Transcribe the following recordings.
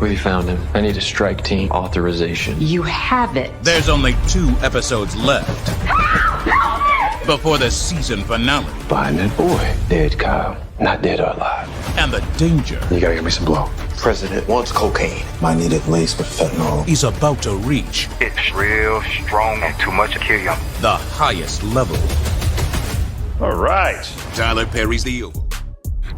Where you found him? I need a strike team authorization. You have it. There's only 2 episodes left before the season finale. Find that boy. Dead Kyle. Not dead or alive. And the danger You gotta give me some blow. President wants cocaine. Might need it laced with fentanyl. is about to reach It's real strong and too much to kill you. the highest level. All right. Tyler Perry's The Oval.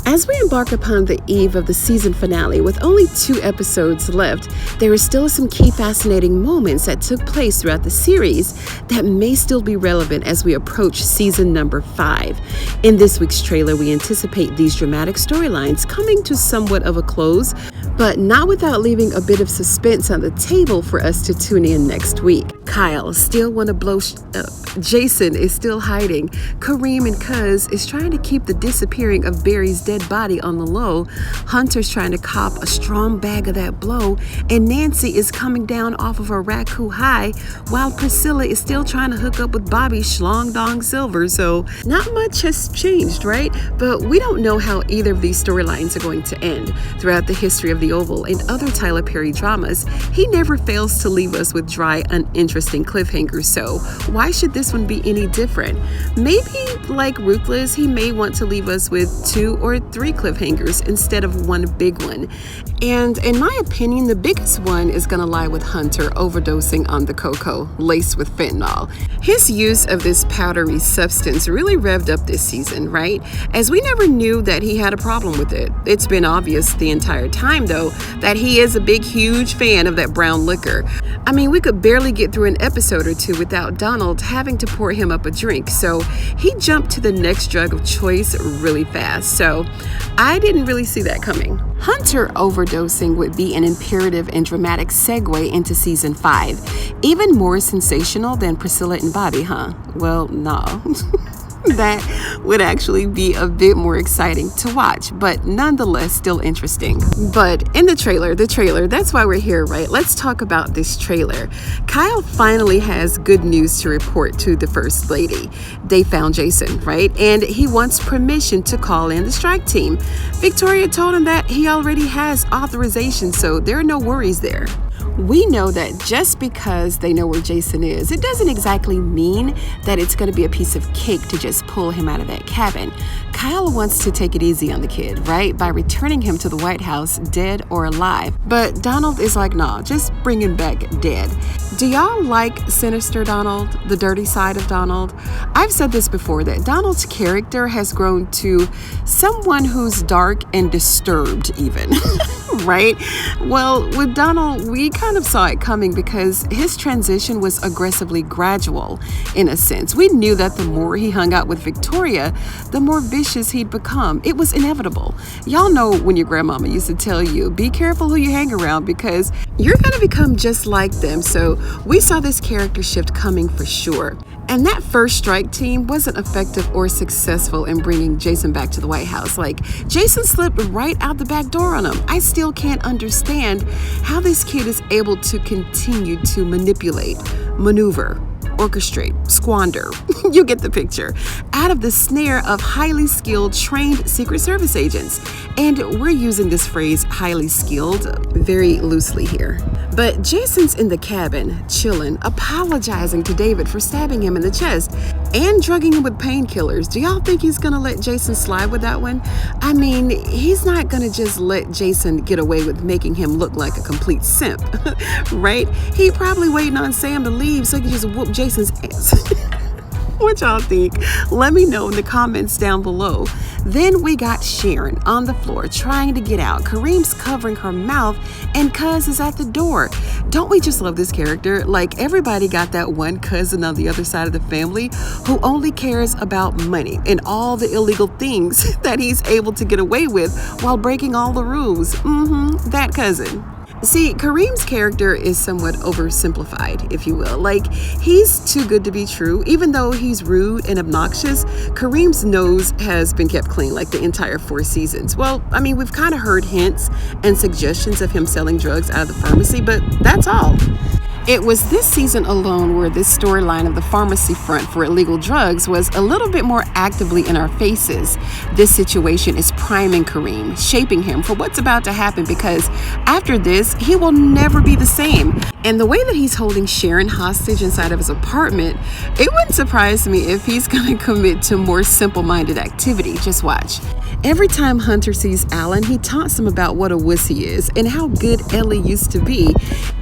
As we embark upon the eve of the season finale with only 2 episodes left, there are still some key fascinating moments that took place throughout the series that may still be relevant as we approach season number 5. In this week's trailer, we anticipate these dramatic storylines coming to somewhat of a close, but not without leaving a bit of suspense on the table for us to tune in next week. Kyle still want to blow Jason is still hiding. Kareem and Cuz is trying to keep the disappearing of Barry's dead body on the low. Hunter's trying to cop a strong bag of that blow. And Nancy is coming down off of her Raku high, while Priscilla is still trying to hook up with Bobby Schlong Dong Silver. So not much has changed, right? But we don't know how either of these storylines are going to end. Throughout the history of The Oval and other Tyler Perry dramas, he never fails to leave us with dry, uninteresting cliffhangers. So why should this one be any different? Maybe like Ruthless, he may want to leave us with 2 or 3 cliffhangers instead of one big one. And in my opinion, the biggest one is going to lie with Hunter overdosing on the cocoa laced with fentanyl. His use of this powdery substance really revved up this season, right? As we never knew that he had a problem with it. It's been obvious the entire time, though, that he is a big, huge fan of that brown liquor. I mean, we could barely get through an episode or 2 without Donald having to pour him up a drink, so he jumped to the next drug of choice really fast. So I didn't really see that coming. Hunter overdosing would be an imperative and dramatic segue into season 5. Even more sensational than Priscilla and Bobby, huh? Well, no. That would actually be a bit more exciting to watch, but nonetheless still interesting. But in the trailer, that's why we're here, right? Let's talk about this trailer. Kyle finally has good news to report to the First Lady. They found Jason, right? And he wants permission to call in the strike team. Victoria told him that he already has authorization, so there are no worries there. We know that just because they know where Jason is, it doesn't exactly mean that it's going to be a piece of cake to just pull him out of that cabin. Kyle wants to take it easy on the kid, right? By returning him to the White House, dead or alive. But Donald is like, nah, just bring him back dead. Do y'all like sinister Donald, the dirty side of Donald? I've said this before, that Donald's character has grown to someone who's dark and disturbed even, right? Well, with Donald, we kind of saw it coming because his transition was aggressively gradual in a sense. We knew that the more he hung out with Victoria, the more vicious he'd become. It was inevitable. Y'all know when your grandmama used to tell you, be careful who you hang around because you're going to become just like them. So we saw this character shift coming for sure. And that first strike team wasn't effective or successful in bringing Jason back to the White House. Like, Jason slipped right out the back door on him. I still can't understand how this kid is able to continue to manipulate, maneuver, orchestrate, squander, you get the picture, out of the snare of highly skilled, trained Secret Service agents. And we're using this phrase, highly skilled, very loosely here. But Jason's in the cabin, chilling, apologizing to David for stabbing him in the chest and drugging him with painkillers. Do y'all think he's gonna let Jason slide with that one? I mean, he's not gonna just let Jason get away with making him look like a complete simp, right? He probably waiting on Sam to leave so he can just whoop Jason's ass. What y'all think? Let me know in the comments down below. Then we got Sharon on the floor trying to get out. Kareem's covering her mouth and Cuz is at the door. Don't we just love this character? Like, everybody got that one cousin on the other side of the family who only cares about money and all the illegal things that he's able to get away with while breaking all the rules. That cousin. See, Kareem's character is somewhat oversimplified, if you will. Like, he's too good to be true. Even though he's rude and obnoxious, Kareem's nose has been kept clean like the entire 4 seasons. Well, I mean, we've kind of heard hints and suggestions of him selling drugs out of the pharmacy, but that's all. It was this season alone where this storyline of the pharmacy front for illegal drugs was a little bit more actively in our faces. This situation is priming Kareem, shaping him for what's about to happen, because after this, he will never be the same. And the way that he's holding Sharon hostage inside of his apartment, it wouldn't surprise me if he's going to commit to more simple-minded activity. Just watch. Every time Hunter sees Alan, he taunts him about what a wuss he is and how good Ellie used to be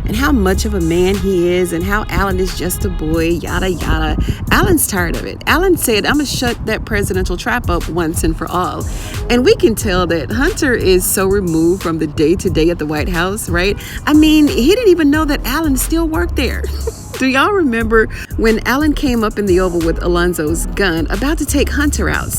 and how much of a man he is and how Alan is just a boy, yada yada. Alan's tired of it. Alan said, I'm gonna shut that presidential trap up once and for all. And we can tell that Hunter is so removed from the day-to-day at the White House, right? I mean, he didn't even know that Alan still worked there. Do y'all remember when Alan came up in the Oval with Alonzo's gun about to take Hunter out?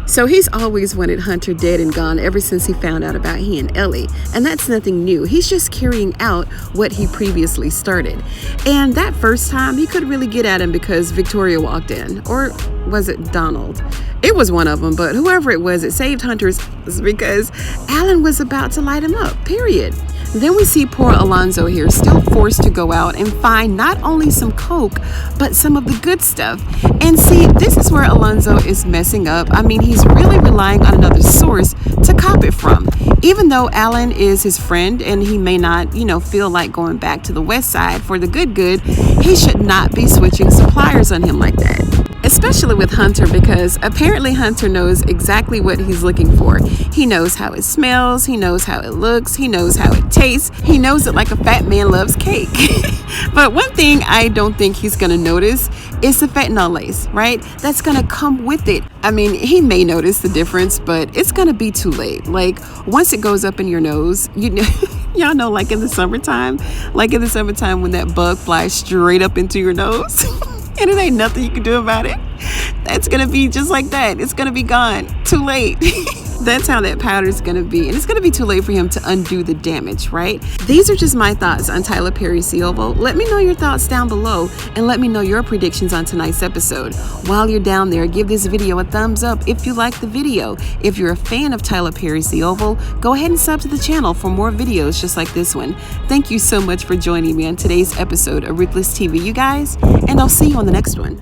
So he's always wanted Hunter dead and gone ever since he found out about he and Ellie. And that's nothing new. He's just carrying out what he previously started. And that first time, he couldn't really get at him because Victoria walked in. Or was it Donald? It was one of them, but whoever it was, it saved Hunter's because Alan was about to light him up, period. Then we see poor Alonzo here, still forced to go out and find not only some coke, but some of the good stuff. And see, this is where Alonzo is messing up. I mean, he's really relying on another source to cop it from. Even though Alan is his friend and he may not, feel like going back to the West Side for the good, he should not be switching suppliers on him like that. Especially with Hunter, because apparently Hunter knows exactly what he's looking for. He knows how it smells, he knows how it looks, he knows how it tastes, he knows it like a fat man loves cake. But one thing I don't think he's gonna notice is the fentanyl lace, right? That's gonna come with it. I mean, he may notice the difference, but it's gonna be too late. Like, once it goes up in your nose, y'all know, like in the summertime when that bug flies straight up into your nose. And it ain't nothing you can do about it. That's gonna be just like that. It's gonna be gone. Too late. That's how that powder's gonna be. And it's gonna be too late for him to undo the damage, right? These are just my thoughts on Tyler Perry's The Oval. Let me know your thoughts down below and let me know your predictions on tonight's episode. While you're down there, give this video a thumbs up if you like the video. If you're a fan of Tyler Perry's The Oval, go ahead and sub to the channel for more videos just like this one. Thank you so much for joining me on today's episode of Ruthless TV, you guys, and I'll see you on the next one.